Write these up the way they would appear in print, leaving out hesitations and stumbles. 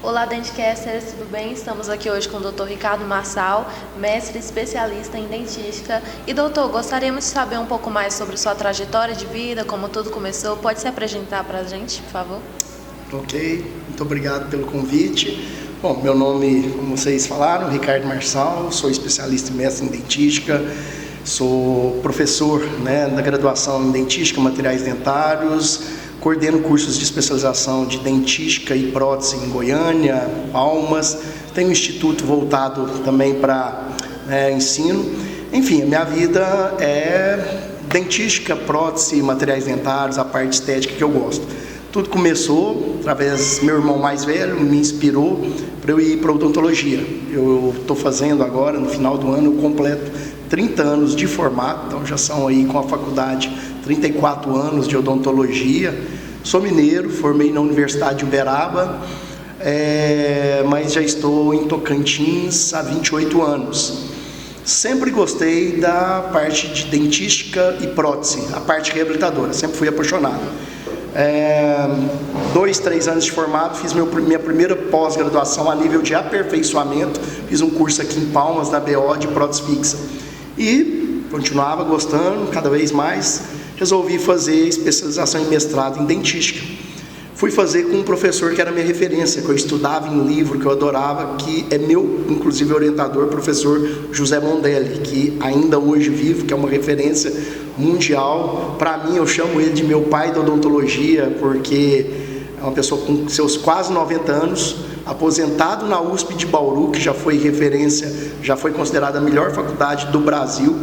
Olá, Dentcasters, tudo bem? Estamos aqui hoje com o Dr. Ricardo Marçal, mestre especialista em dentística. E, doutor, gostaríamos de saber um pouco mais sobre sua trajetória de vida, como tudo começou. Pode se apresentar para a gente, por favor? Ok, muito obrigado pelo convite. Bom, meu nome, como vocês falaram, Ricardo Marçal, sou especialista e mestre em dentística, sou professor, da graduação em dentística, materiais dentários, coordeno cursos de especialização de dentística e prótese em Goiânia, Palmas, tenho um instituto voltado também para ensino. Enfim, a minha vida é dentística, prótese, materiais dentários, a parte estética que eu gosto. Tudo começou através do meu irmão mais velho, me inspirou para eu ir para odontologia. Eu estou fazendo agora, no final do ano, eu completo 30 anos de formato, então já são aí com a faculdade 34 anos de odontologia. Sou mineiro, formei na Universidade de Uberaba, mas já estou em Tocantins há 28 anos. Sempre gostei da parte de dentística e prótese, a parte reabilitadora, sempre fui apaixonado. 2, 3 anos de formado, fiz minha primeira pós-graduação a nível de aperfeiçoamento, fiz um curso aqui em Palmas, da BO, de prótese fixa. E continuava gostando cada vez mais, resolvi fazer especialização em mestrado em dentística. Fui fazer com um professor que era minha referência, que eu estudava em livro, que eu adorava, que é meu, inclusive, orientador, professor José Mondelli, que ainda hoje vive, que é uma referência mundial. Para mim, eu chamo ele de meu pai da odontologia, porque é uma pessoa com seus quase 90 anos, aposentado na USP de Bauru, que já foi referência, já foi considerada a melhor faculdade do Brasil.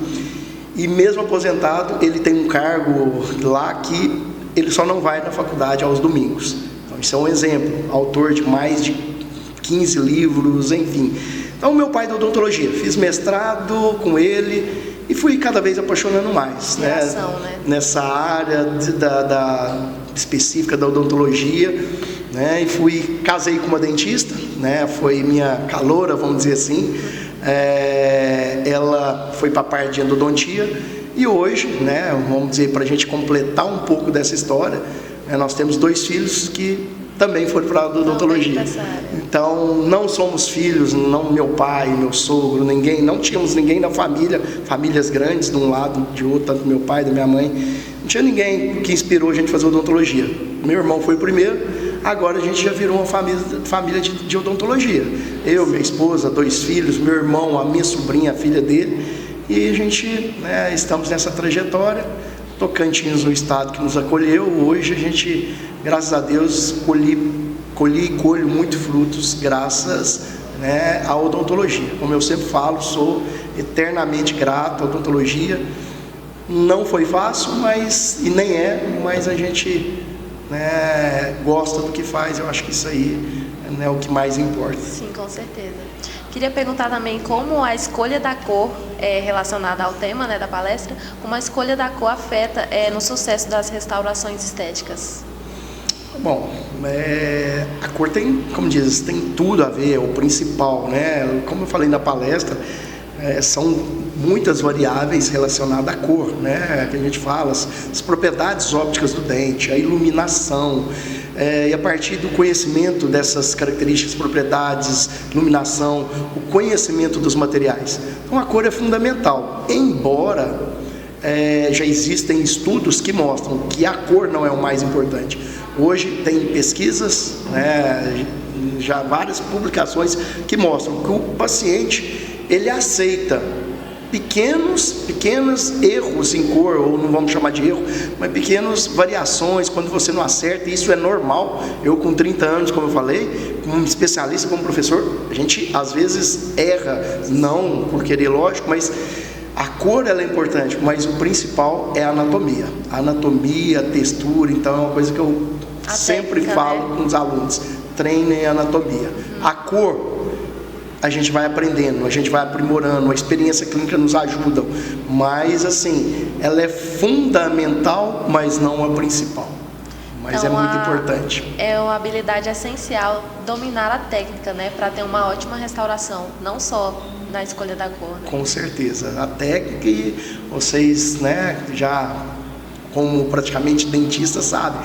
E mesmo aposentado, ele tem um cargo lá que ele só não vai na faculdade aos domingos. Então, isso é um exemplo. Autor de mais de 15 livros, enfim. Então, meu pai da odontologia. Fiz mestrado com ele e fui cada vez apaixonando mais, nessa área específica da odontologia. E casei com uma dentista, foi minha caloura, vamos dizer assim. Ela foi para a parte de endodontia. E hoje, vamos dizer, para a gente completar um pouco dessa história, nós temos 2 filhos que também foram para a odontologia. Então, não somos filhos, não meu pai, meu sogro, ninguém, não tínhamos ninguém na família, famílias grandes de um lado, de outro, tanto meu pai, da minha mãe, não tinha ninguém que inspirou a gente a fazer odontologia. Meu irmão foi o primeiro, agora a gente já virou uma família de odontologia. Eu, minha esposa, 2 filhos, meu irmão, a minha sobrinha, a filha dele. E a gente, estamos nessa trajetória. Tocantins, no estado que nos acolheu. Hoje a gente, graças a Deus, colhi e colho muitos frutos graças à odontologia. Como eu sempre falo, sou eternamente grato à odontologia. Não foi fácil, e nem é, mas a gente gosta do que faz. Eu acho que isso aí é o que mais importa. Sim, com certeza. Queria perguntar também como a escolha da cor relacionada ao tema da palestra, como a escolha da cor afeta no sucesso das restaurações estéticas. Bom, a cor tem, como diz, tem tudo a ver, é o principal, Como eu falei na palestra, são muitas variáveis relacionadas à cor, que a gente fala, as propriedades ópticas do dente, a iluminação, e a partir do conhecimento dessas características, propriedades, iluminação, o conhecimento dos materiais. Então a cor é fundamental, embora já existem estudos que mostram que a cor não é o mais importante. Hoje tem pesquisas, já várias publicações que mostram que o paciente ele aceita pequenos erros em cor, ou não vamos chamar de erro, mas pequenas variações quando você não acerta. Isso é normal. Eu com 30 anos, como eu falei, como especialista, como professor, a gente às vezes erra, não por querer, lógico, mas a cor ela é importante, mas o principal é a anatomia. A anatomia, a textura, então é uma coisa que eu sempre falo com os alunos: treinem a anatomia. A cor a gente vai aprendendo, a gente vai aprimorando, a experiência clínica nos ajuda, mas assim, ela é fundamental, mas não a principal. Mas então, é muito importante. É uma habilidade essencial dominar a técnica, para ter uma ótima restauração, não só na escolha da cor, né? Com certeza. A técnica, e vocês, né, já como praticamente dentistas sabem,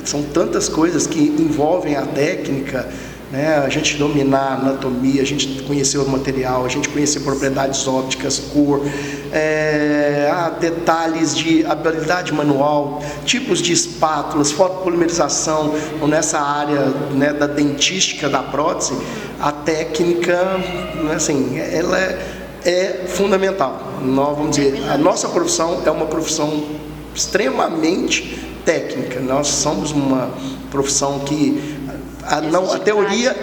são tantas coisas que envolvem a técnica, né? A gente dominar a anatomia, a gente conhecer o material, a gente conhecer propriedades ópticas, cor, detalhes de habilidade manual, tipos de espátulas, fotopolimerização. Então, nessa área, né, da dentística da prótese, a técnica, assim, ela é fundamental. Nós vamos dizer, a nossa profissão é uma profissão extremamente técnica. Nós somos uma profissão que a teoria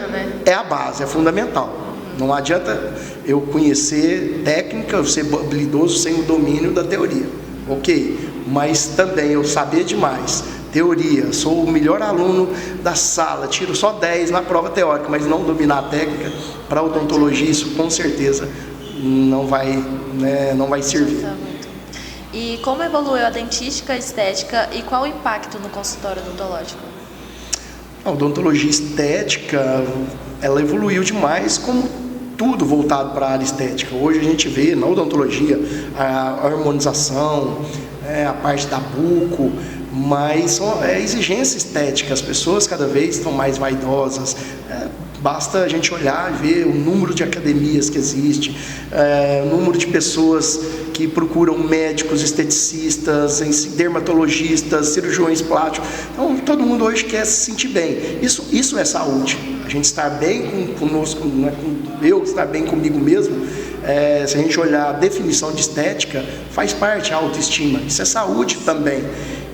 é a base, é fundamental. Não adianta eu conhecer técnica, eu ser habilidoso sem o domínio da teoria, ok? Mas também eu saber demais teoria, sou o melhor aluno da sala, tiro só 10 na prova teórica, mas não dominar a técnica, para odontologia isso com certeza não vai, né, não vai servir. E como evoluiu a dentística estética e qual o impacto no consultório odontológico? A odontologia estética, ela evoluiu demais, como tudo voltado para a área estética. Hoje a gente vê na odontologia a harmonização, a parte da buco, mas é exigência estética. As pessoas cada vez estão mais vaidosas. Basta a gente olhar e ver o número de academias que existe, o número de pessoas que procuram médicos, esteticistas, dermatologistas, cirurgiões plásticos. Então, todo mundo hoje quer se sentir bem. Isso é saúde. A gente estar bem conosco, eu estar bem comigo mesmo, se a gente olhar a definição de estética, faz parte da autoestima. Isso é saúde também.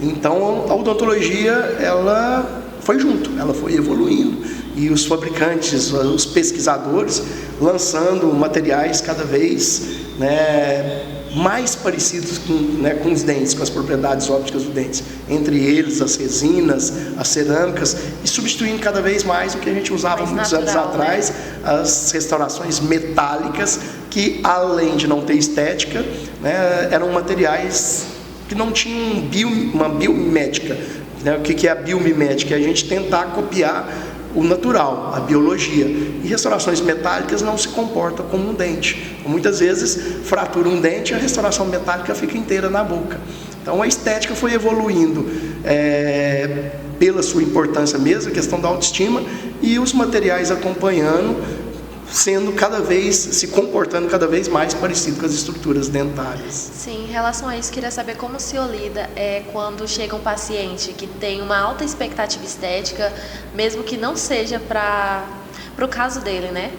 Então, a odontologia, ela foi junto, ela foi evoluindo. E os fabricantes, os pesquisadores, lançando materiais cada vez, né, mais parecidos com os dentes, com as propriedades ópticas dos dentes. Entre eles, as resinas, as cerâmicas, e substituindo cada vez mais o que a gente usava muitos anos atrás, as restaurações metálicas, que além de não ter estética, né, eram materiais que não tinham uma biomimética. Né? O que é a biomimética? É a gente tentar copiar o natural, a biologia. E restaurações metálicas não se comportam como um dente. Muitas vezes fratura um dente e a restauração metálica fica inteira na boca. Então a estética foi evoluindo pela sua importância mesmo, a questão da autoestima, e os materiais acompanhando, sendo cada vez, se comportando cada vez mais parecido com as estruturas dentárias. Sim, em relação a isso, queria saber como o senhor lida quando chega um paciente que tem uma alta expectativa estética, mesmo que não seja para o caso dele, né?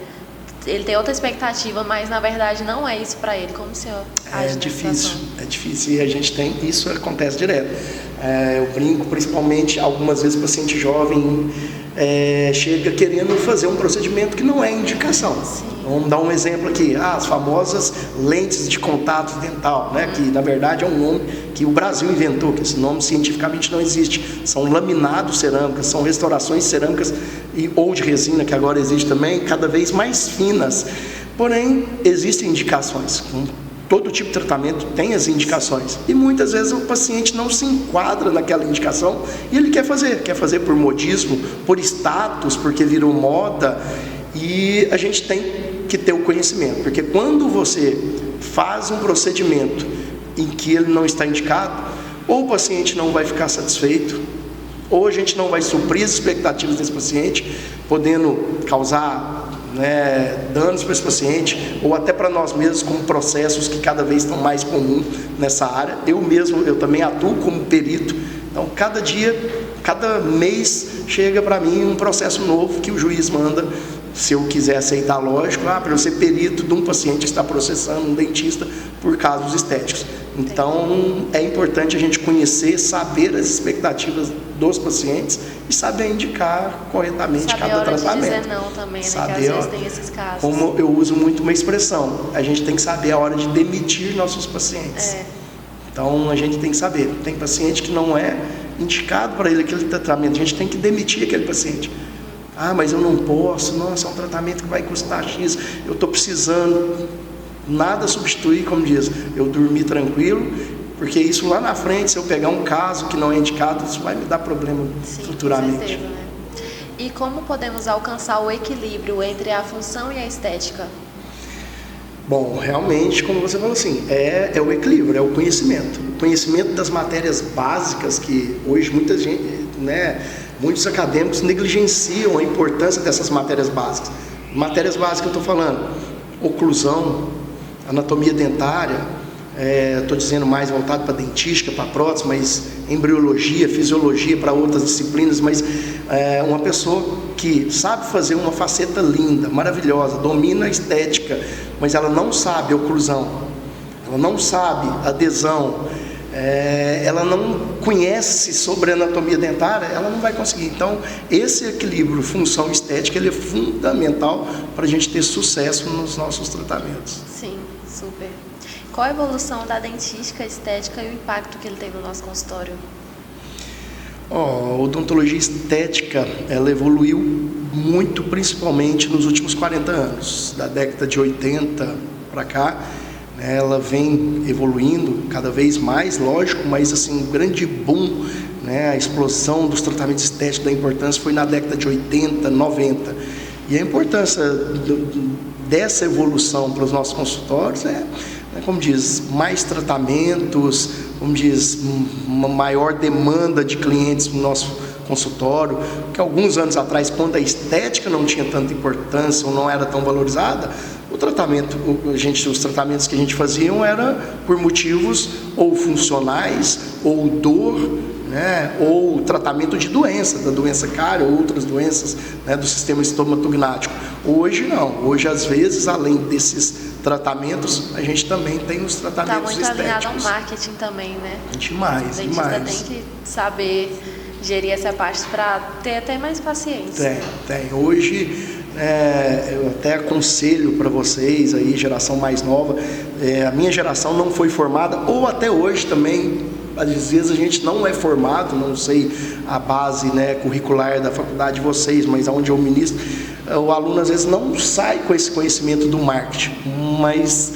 Ele tem outra expectativa, mas na verdade não é isso para ele. Como o senhor age nessa situação? É difícil, e a gente tem, isso acontece direto. Eu brinco, principalmente, algumas vezes o paciente jovem chega querendo fazer um procedimento que não é indicação. Sim. Vamos dar um exemplo aqui, as famosas lentes de contato dental, né? Que na verdade é um nome que o Brasil inventou, que esse nome cientificamente não existe. São laminados cerâmicas, são restaurações cerâmicas ou de resina, que agora existe também, cada vez mais finas. Porém, existem indicações. Todo tipo de tratamento tem as indicações. E muitas vezes o paciente não se enquadra naquela indicação e ele quer fazer por modismo, por status, porque virou moda. E a gente tem que ter o conhecimento, porque quando você faz um procedimento em que ele não está indicado, ou o paciente não vai ficar satisfeito, ou a gente não vai suprir as expectativas desse paciente, podendo causar danos para esse paciente, ou até para nós mesmos, como processos que cada vez estão mais comuns nessa área. Eu também atuo como perito, então cada mês chega para mim um processo novo que o juiz manda, se eu quiser aceitar, lógico, para eu ser perito de um paciente que está processando um dentista por casos estéticos. Então, é importante a gente conhecer, saber as expectativas dos pacientes e saber indicar corretamente cada tratamento. Saber a hora de dizer não também, né? Saber, que às vezes tem esses casos. Como eu uso muito uma expressão, a gente tem que saber a hora de demitir nossos pacientes. Então, a gente tem que saber. Tem paciente que não é indicado para ele aquele tratamento, a gente tem que demitir aquele paciente. Mas eu não posso, nossa, é um tratamento que vai custar X, eu estou precisando. Nada substitui, como diz, eu dormir tranquilo, porque isso lá na frente, se eu pegar um caso que não é indicado, isso vai me dar problema futuramente. Com certeza, né? E como podemos alcançar o equilíbrio entre a função e a estética? Bom, realmente, como você falou assim, é o equilíbrio, é o conhecimento. O conhecimento das matérias básicas que hoje muita gente, né, muitos acadêmicos negligenciam a importância dessas matérias básicas. Matérias básicas eu estou falando, oclusão, anatomia dentária, estou dizendo mais voltado para dentística, para prótese, mas embriologia, fisiologia para outras disciplinas, mas uma pessoa que sabe fazer uma faceta linda, maravilhosa, domina a estética, mas ela não sabe oclusão, ela não sabe adesão, ela não conhece sobre a anatomia dentária, ela não vai conseguir. Então, esse equilíbrio função estética, ele é fundamental para a gente ter sucesso nos nossos tratamentos. Sim, super. Qual a evolução da dentística, estética e o impacto que ele tem no nosso consultório? A odontologia estética, ela evoluiu muito, principalmente nos últimos 40 anos, da década de 80 para cá. Ela vem evoluindo cada vez mais, lógico, mas assim, um grande boom, né, a explosão dos tratamentos estéticos, da importância foi na década de 80, 90. E a importância dessa evolução para os nossos consultórios como diz, mais tratamentos, como diz, uma maior demanda de clientes no nosso consultório, que alguns anos atrás, quando a estética não tinha tanta importância ou não era tão valorizada, os tratamentos que a gente fazia eram por motivos ou funcionais, ou dor, né, ou tratamento de doença, da doença cárie ou outras doenças, né, do sistema estomatognático. Hoje não, hoje às vezes, além desses tratamentos, a gente também tem os tratamentos estéticos. Está muito alinhado ao marketing também, né? Demais, a gente demais. Tem que saber gerir essa parte para ter até mais paciência. Tem. Hoje, eu até aconselho para vocês aí, geração mais nova, a minha geração não foi formada, ou até hoje também, às vezes a gente não é formado, não sei a base, né, curricular da faculdade de vocês, mas onde eu ministro, o aluno às vezes não sai com esse conhecimento do marketing, mas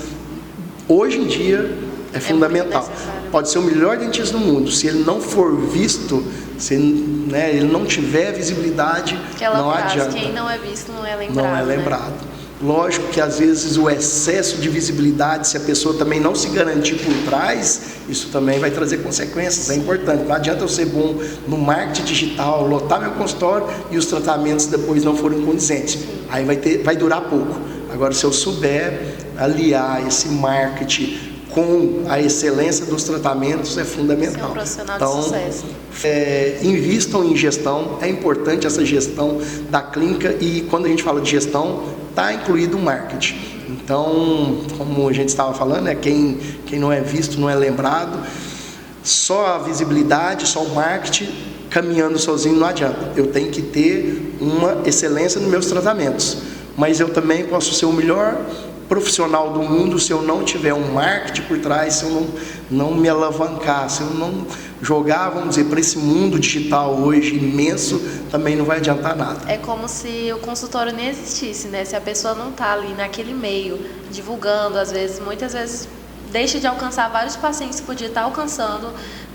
hoje em dia é fundamental. Pode ser o melhor dentista do mundo, se ele não for visto, se ele não tiver visibilidade, não adianta. Quem não é visto não é lembrado. Não é lembrado. Né? Lógico que às vezes o excesso de visibilidade, se a pessoa também não se garantir por trás, isso também vai trazer consequências, é importante. Não adianta eu ser bom no marketing digital, lotar meu consultório e os tratamentos depois não forem condizentes. Aí vai durar pouco. Agora, se eu souber aliar esse marketing com a excelência dos tratamentos, é fundamental. Ser um profissional de sucesso. Invistam em gestão, é importante essa gestão da clínica, e quando a gente fala de gestão, está incluído o marketing. Então, como a gente estava falando, quem não é visto não é lembrado. Só a visibilidade, só o marketing caminhando sozinho não adianta. Eu tenho que ter uma excelência nos meus tratamentos, mas eu também posso ser o melhor profissional do mundo se eu não tiver um marketing por trás, se eu não me alavancar, se eu não jogar, vamos dizer, para esse mundo digital hoje imenso, também não vai adiantar nada. É como se o consultório nem existisse, né? Se a pessoa não está ali naquele meio, divulgando, muitas vezes deixa de alcançar vários pacientes que podia estar alcançando,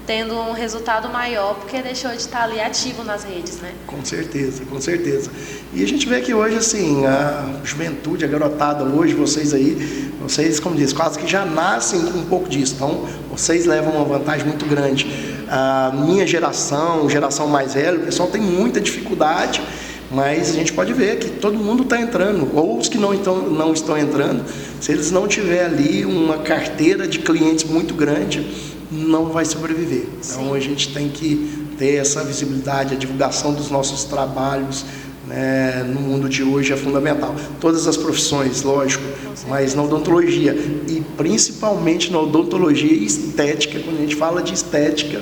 tendo um resultado maior, porque deixou de estar ali ativo nas redes, né? Com certeza, com certeza. E a gente vê que hoje, assim, a juventude, a garotada hoje, vocês, como diz, quase que já nascem com um pouco disso. Então, vocês levam uma vantagem muito grande. A minha geração mais velha, o pessoal tem muita dificuldade, mas a gente pode ver que todo mundo está entrando, ou os que não estão entrando, se eles não tiverem ali uma carteira de clientes muito grande, não vai sobreviver. Então, sim, a gente tem que ter essa visibilidade, a divulgação dos nossos trabalhos, né, no mundo de hoje é fundamental. Todas as profissões, lógico, mas na odontologia, e principalmente na odontologia estética, quando a gente fala de estética,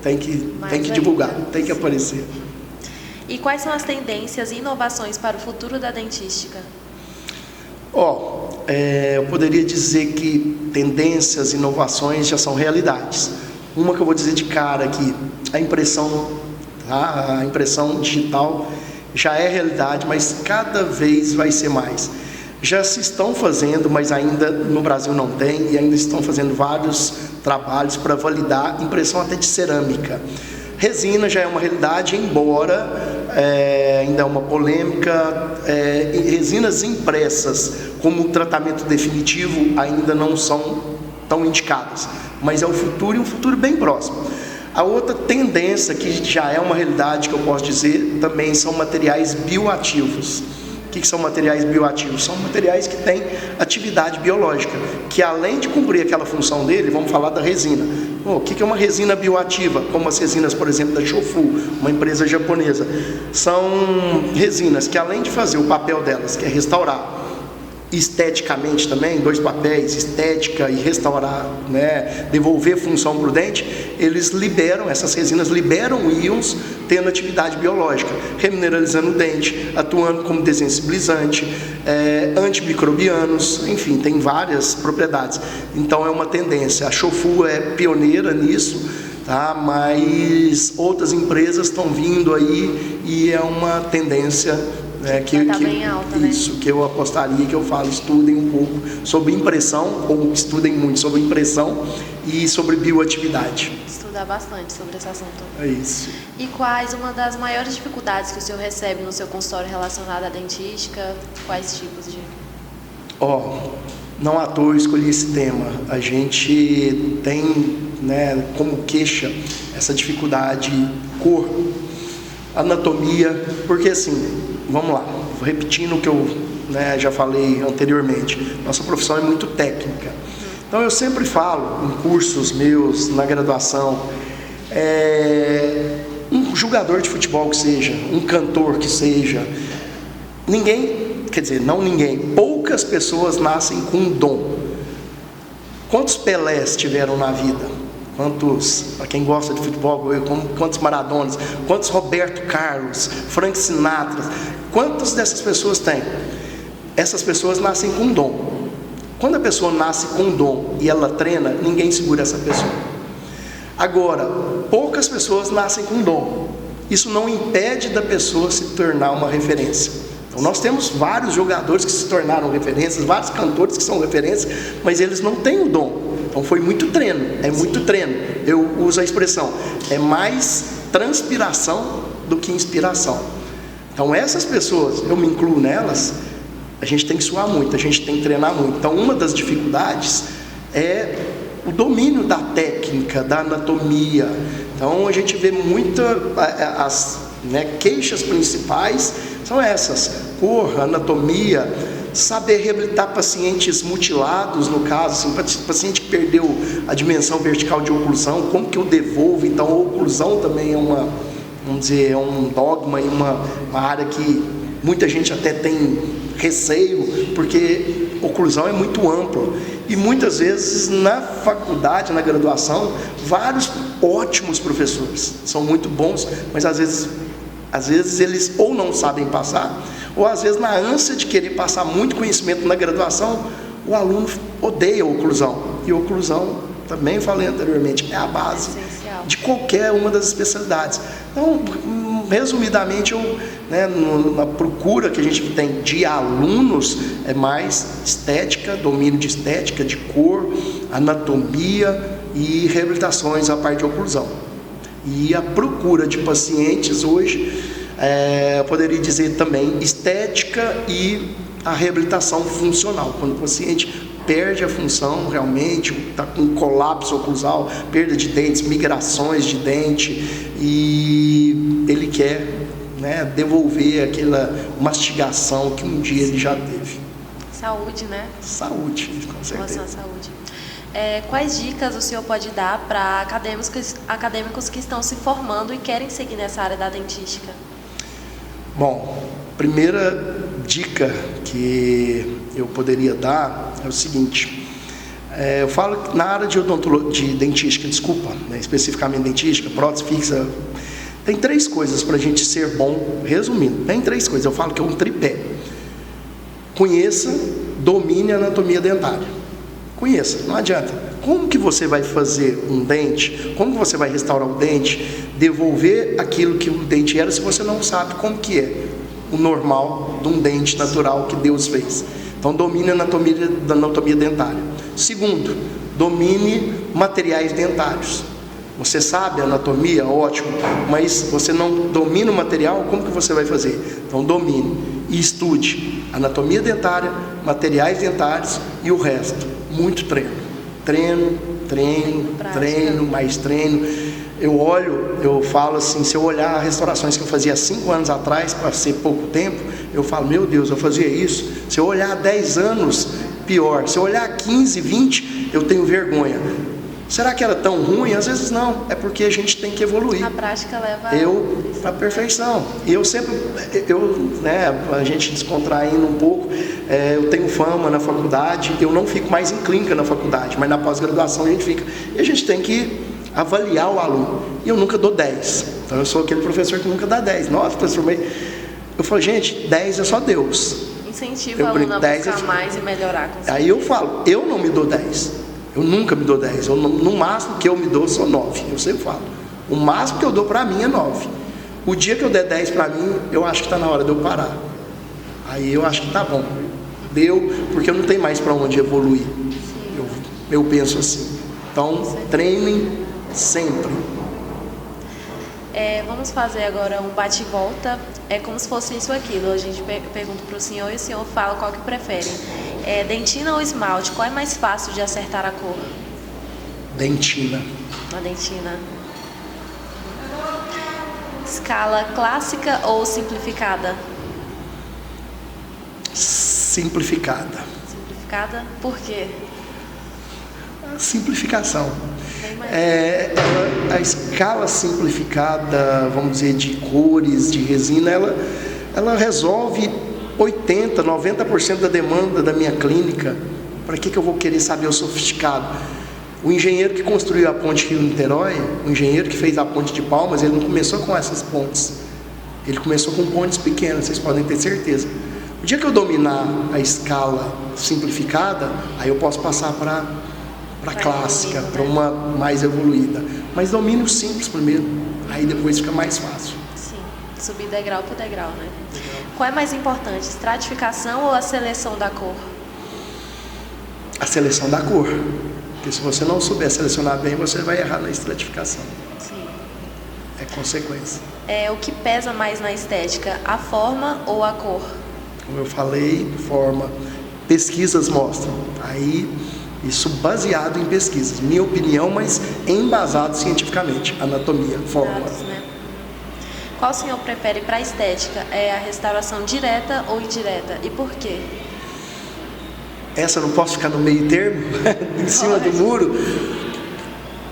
tem que divulgar, tem que aparecer. E quais são as tendências e inovações para o futuro da dentística? Eu poderia dizer que tendências, inovações já são realidades. Uma que eu vou dizer de cara aqui, a impressão digital já é realidade, mas cada vez vai ser mais. Já se estão fazendo, mas ainda no Brasil não tem, e ainda estão fazendo vários trabalhos para validar impressão até de cerâmica. Resina já é uma realidade, embora ainda é uma polêmica. Resinas impressas como tratamento definitivo ainda não são tão indicadas, mas é o futuro e um futuro bem próximo. A outra tendência, que já é uma realidade que eu posso dizer, também são materiais bioativos. O que são materiais bioativos? São materiais que têm atividade biológica, que além de cumprir aquela função dele, vamos falar da resina. O que é uma resina bioativa? Como as resinas, por exemplo, da Shofu, uma empresa japonesa. São resinas que, além de fazer o papel delas, que é restaurar esteticamente também, dois papéis, estética e restaurar, né, devolver função para o dente, essas resinas liberam íons tendo atividade biológica, remineralizando o dente, atuando como desensibilizante, antimicrobianos, enfim, tem várias propriedades. Então é uma tendência. A Shofu é pioneira nisso, tá? Mas outras empresas estão vindo aí e é uma tendência bem alta, isso, que eu apostaria, que eu falo, estudem um pouco sobre impressão, ou estudem muito sobre impressão e sobre bioatividade. Estudar bastante sobre esse assunto. É isso. E quais uma das maiores dificuldades que o senhor recebe no seu consultório relacionada à dentística? Quais tipos de... Não à toa eu escolhi esse tema. A gente tem, né, como queixa essa dificuldade, cor, anatomia, porque assim, vamos lá, repetindo o que eu, já falei anteriormente, nossa profissão é muito técnica. Então eu sempre falo em cursos meus, na graduação, um jogador de futebol que seja, um cantor que seja, poucas pessoas nascem com um dom. Quantos Pelés tiveram na vida? Para quem gosta de futebol, quantos Maradonas, quantos Roberto Carlos, Frank Sinatra, quantas dessas pessoas tem? Essas pessoas nascem com um dom. Quando a pessoa nasce com um dom e ela treina, ninguém segura essa pessoa. Agora, poucas pessoas nascem com um dom. Isso não impede da pessoa se tornar uma referência. Então, nós temos vários jogadores que se tornaram referências, vários cantores que são referências, mas eles não têm o dom. Então foi muito treino, muito treino. Eu uso a expressão, é mais transpiração do que inspiração. Então essas pessoas, eu me incluo nelas, a gente tem que suar muito, a gente tem que treinar muito. Então uma das dificuldades é o domínio da técnica, da anatomia. Então a gente vê as queixas principais são essas: cor, anatomia, saber reabilitar pacientes mutilados, no caso, assim, paciente que perdeu a dimensão vertical de oclusão, como que eu devolvo? Então a oclusão também é um dogma e uma área que muita gente até tem receio, porque oclusão é muito ampla. E muitas vezes na faculdade, na graduação, vários ótimos professores, são muito bons, mas às vezes eles ou não sabem passar, ou às vezes na ânsia de querer passar muito conhecimento na graduação, o aluno odeia a oclusão. E a oclusão, também falei anteriormente, é a base de qualquer uma das especialidades. Então, resumidamente, na procura que a gente tem de alunos, é mais estética, domínio de estética, de cor, anatomia e reabilitações à parte de oclusão. E a procura de pacientes hoje, eu poderia dizer também estética e a reabilitação funcional. Quando o paciente perde a função realmente, está com colapso oclusal, perda de dentes, migrações de dente, e ele quer devolver aquela mastigação que um dia ele já teve. Saúde, né? Saúde, com certeza. Relação à saúde. Quais dicas o senhor pode dar para acadêmicos que estão se formando e querem seguir nessa área da dentística? Bom, primeira dica que eu poderia dar é o seguinte: eu falo que na área de dentística, especificamente dentística, prótese fixa, tem 3 coisas para a gente ser bom. Resumindo, tem 3 coisas, eu falo que é um tripé: conheça, domine a anatomia dentária. Conheça, não adianta. Como que você vai fazer um dente? Como que você vai restaurar o dente? Devolver aquilo que o dente era, se você não sabe como que é o normal de um dente natural que Deus fez. Então domine a anatomia dentária. Segundo, domine materiais dentários. Você sabe a anatomia, ótimo, mas você não domina o material, como que você vai fazer? Então domine e estude anatomia dentária, materiais dentários e o resto. Muito treino. Treino, mais treino. Eu falo assim, se eu olhar restaurações que eu fazia 5 anos atrás, para ser pouco tempo, eu falo, meu Deus, eu fazia isso. Se eu olhar 10 anos, pior. Se eu olhar 15, 20, eu tenho vergonha. Será que era tão ruim? Às vezes não, é porque a gente tem que evoluir. A prática leva para a perfeição. E eu sempre, a gente descontraindo um pouco, eu tenho fama na faculdade, eu não fico mais em clínica na faculdade, mas na pós-graduação a gente fica. E a gente tem que avaliar o aluno. E eu nunca dou 10. Então eu sou aquele professor que nunca dá 10. Nossa, professor, eu falo, gente, 10 é só Deus. Incentiva o aluno a buscar mais e melhorar. Aí eu falo, eu não me dou 10. Eu nunca me dou 10. No máximo que eu me dou são 9. Eu sempre falo. O máximo que eu dou para mim é 9. O dia que eu der 10 para mim, eu acho que está na hora de eu parar. Aí eu acho que tá bom. Deu, porque eu não tenho mais para onde evoluir. Eu penso assim. Então, treinem sempre. Vamos fazer agora um bate e volta. É como se fosse isso ou aquilo. A gente pergunta para o senhor e o senhor fala qual que prefere. Dentina ou esmalte? Qual é mais fácil de acertar a cor? Dentina. A dentina. Escala clássica ou simplificada? Simplificada. Simplificada? Por quê? Simplificação. A escala simplificada, vamos dizer, de cores, de resina, ela resolve 80%, 90% da demanda da minha clínica. Para que eu vou querer saber o sofisticado? O engenheiro que construiu a ponte Rio-Niterói, o engenheiro que fez a ponte de Palmas, ele não começou com essas pontes. Ele começou com pontes pequenas, vocês podem ter certeza. O dia que eu dominar a escala simplificada, aí eu posso passar para a clássica, para uma mais evoluída. Mas domine o simples primeiro, aí depois fica mais fácil. Sim, subir degrau por degrau, né? Qual é mais importante, estratificação ou a seleção da cor? A seleção da cor. Porque se você não souber selecionar bem, você vai errar na estratificação. Sim. É consequência. O que pesa mais na estética, a forma ou a cor? Como eu falei, forma. Pesquisas mostram. Aí, isso baseado em pesquisas. Minha opinião, mas embasado cientificamente. Anatomia, forma. Dados, né? Qual o senhor prefere para a estética? A restauração direta ou indireta? E por quê? Essa eu não posso ficar no meio termo, em cima do muro.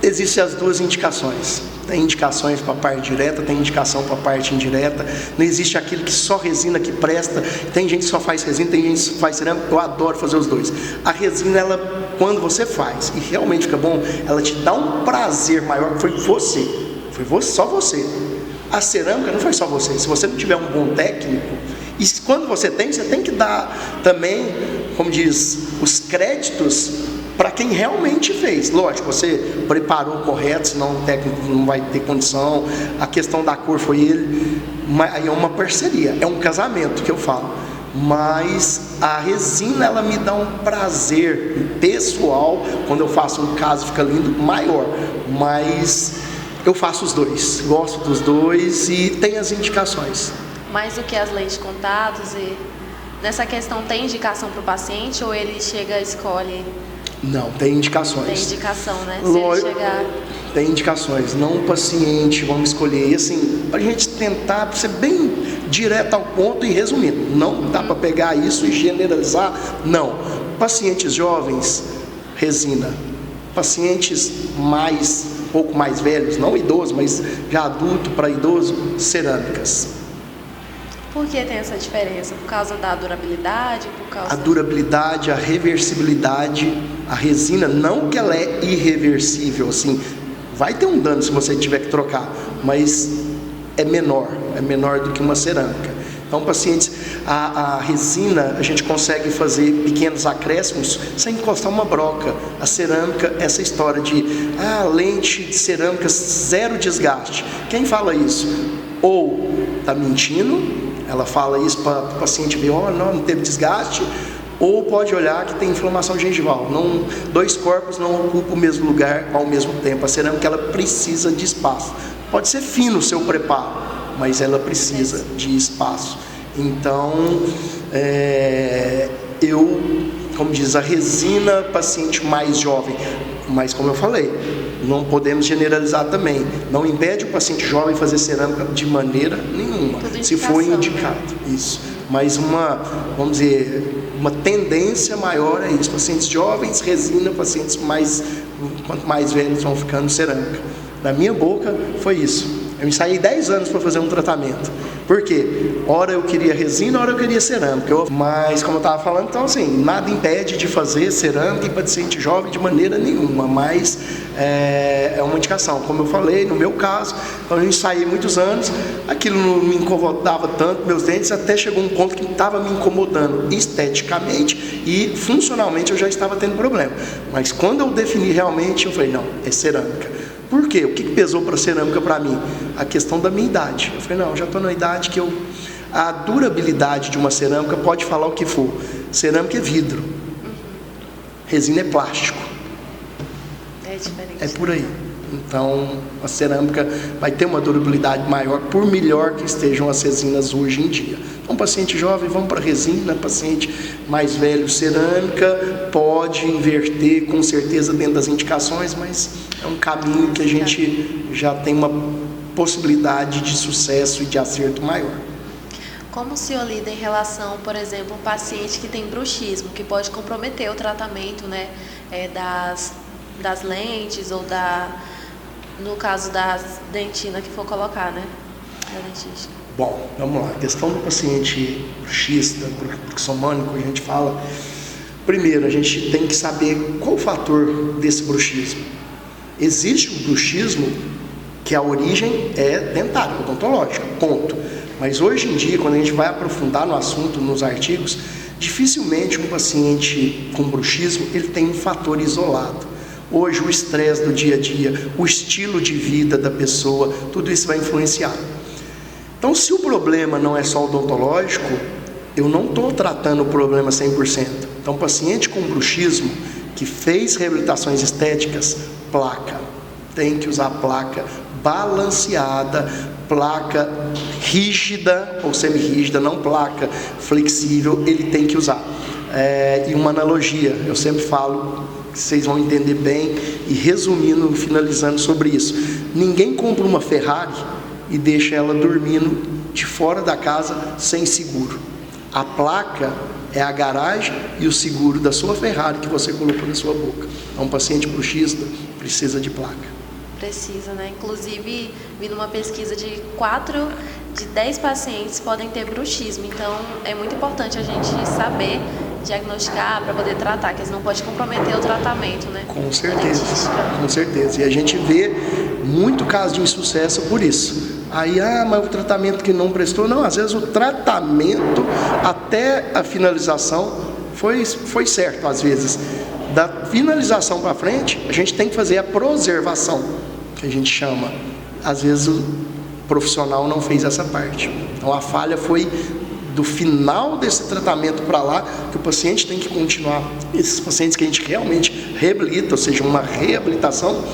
Existem as duas indicações. Tem indicações para a parte direta, tem indicação para a parte indireta. Não existe aquilo que só resina que presta. Tem gente que só faz resina, tem gente que só faz cerâmica. Eu adoro fazer os dois. A resina, ela, quando você faz e realmente fica bom, ela te dá um prazer maior, que foi você. Foi você, só você. A cerâmica não foi só você. Se você não tiver um bom técnico, e quando você tem que dar também, como diz, os créditos para quem realmente fez. Lógico, você preparou correto, senão o técnico não vai ter condição. A questão da cor foi ele. Aí é uma parceria, é um casamento que eu falo. Mas a resina, ela me dá um prazer pessoal. Quando eu faço um caso, fica lindo, maior. Mas eu faço os dois, gosto dos dois e tem as indicações. Mais do que as lentes de contatos e... Nessa questão, tem indicação para o paciente ou ele chega e escolhe? Não, tem indicações. Tem indicação, né? Se ele chegar... Tem indicações, não o paciente, vamos escolher. E assim, para a gente tentar ser bem direto ao ponto e resumindo. Não dá para pegar isso e generalizar, não. Pacientes jovens, resina. Pacientes um pouco mais velhos, não idosos, mas já adulto para idoso, cerâmicas. Por que tem essa diferença? Por causa da durabilidade? A durabilidade, a reversibilidade, a resina, não que ela é irreversível, assim, vai ter um dano se você tiver que trocar, mas é menor do que uma cerâmica. Então, pacientes, a resina, a gente consegue fazer pequenos acréscimos sem encostar uma broca. A cerâmica, essa história de lente de cerâmica, zero desgaste. Quem fala isso? Ou está mentindo, ela fala isso para o paciente ver, não teve desgaste, ou pode olhar que tem inflamação gengival. Não, dois corpos não ocupam o mesmo lugar ao mesmo tempo. A cerâmica ela precisa de espaço. Pode ser fino o seu preparo, mas ela precisa de espaço. Então, como diz, a resina paciente mais jovem, mas como eu falei, não podemos generalizar também. Não impede o paciente jovem fazer cerâmica de maneira nenhuma, se for indicado. Isso. Mas vamos dizer, uma tendência maior é isso. Pacientes jovens, resina, pacientes quanto mais velhos vão ficando, cerâmica. Na minha boca foi isso. Eu ensaiei 10 anos para fazer um tratamento. Por quê? Ora eu queria resina, ora eu queria cerâmica. Mas, como eu estava falando, então assim, nada impede de fazer cerâmica em paciente jovem de maneira nenhuma. Mas é uma indicação. Como eu falei, no meu caso, então eu ensaiei muitos anos, aquilo não me incomodava tanto, meus dentes, até chegou um ponto que estava me incomodando esteticamente e funcionalmente eu já estava tendo problema. Mas quando eu defini realmente, eu falei, não, é cerâmica. Por quê? O que pesou para a cerâmica para mim? A questão da minha idade. Eu falei, não, já estou na idade que a durabilidade de uma cerâmica pode falar o que for. Cerâmica é vidro. Resina é plástico. É diferente. É por aí. Então, a cerâmica vai ter uma durabilidade maior, por melhor que estejam as resinas hoje em dia. Então, paciente jovem, vamos para resina, paciente mais velho, cerâmica, pode inverter com certeza dentro das indicações, mas é um caminho que a gente já tem uma possibilidade de sucesso e de acerto maior. Como o senhor lida em relação, por exemplo, um paciente que tem bruxismo, que pode comprometer o tratamento, né, das lentes ou no caso da dentina que for colocar, né, da dentista? Bom, vamos lá. A questão do paciente bruxista, bruxomânico, a gente fala. Primeiro, a gente tem que saber qual o fator desse bruxismo. Existe um bruxismo que a origem é dentária, odontológica, ponto. Mas hoje em dia, quando a gente vai aprofundar no assunto, nos artigos, dificilmente um paciente com bruxismo ele tem um fator isolado. Hoje o estresse do dia a dia, o estilo de vida da pessoa, tudo isso vai influenciar. Então, se o problema não é só odontológico, eu não estou tratando o problema 100%. Então, paciente com bruxismo que fez reabilitações estéticas, placa, tem que usar placa balanceada, placa rígida ou semi-rígida, não placa flexível, ele tem que usar. E uma analogia, eu sempre falo, vocês vão entender bem, e resumindo, finalizando sobre isso. Ninguém compra uma Ferrari e deixa ela dormindo de fora da casa sem seguro. A placa é a garagem e o seguro da sua Ferrari que você colocou na sua boca. Então, um paciente bruxista precisa de placa. Precisa, né? Inclusive, vi numa pesquisa de 4 de 10 pacientes podem ter bruxismo. Então, é muito importante a gente saber diagnosticar para poder tratar, que eles não pode comprometer o tratamento, né? Com certeza, com certeza. E a gente vê muito caso de insucesso por isso. Aí, mas o tratamento que não prestou, não, às vezes o tratamento até a finalização foi certo, às vezes. Da finalização para frente, a gente tem que fazer a preservação, que a gente chama. Às vezes o profissional não fez essa parte. Então a falha foi do final desse tratamento para lá, que o paciente tem que continuar. Esses pacientes que a gente realmente reabilita, ou seja, uma reabilitação,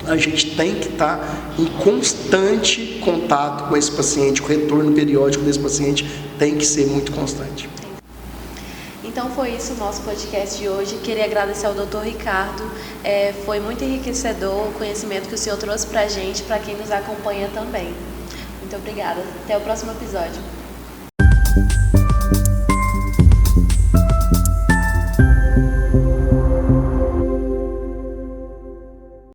a gente tem que estar em constante contato com esse paciente, o retorno periódico desse paciente tem que ser muito constante. Então foi isso o nosso podcast de hoje. Queria agradecer ao Dr. Ricardo, foi muito enriquecedor o conhecimento que o senhor trouxe para a gente, para quem nos acompanha também. Muito obrigada, até o próximo episódio.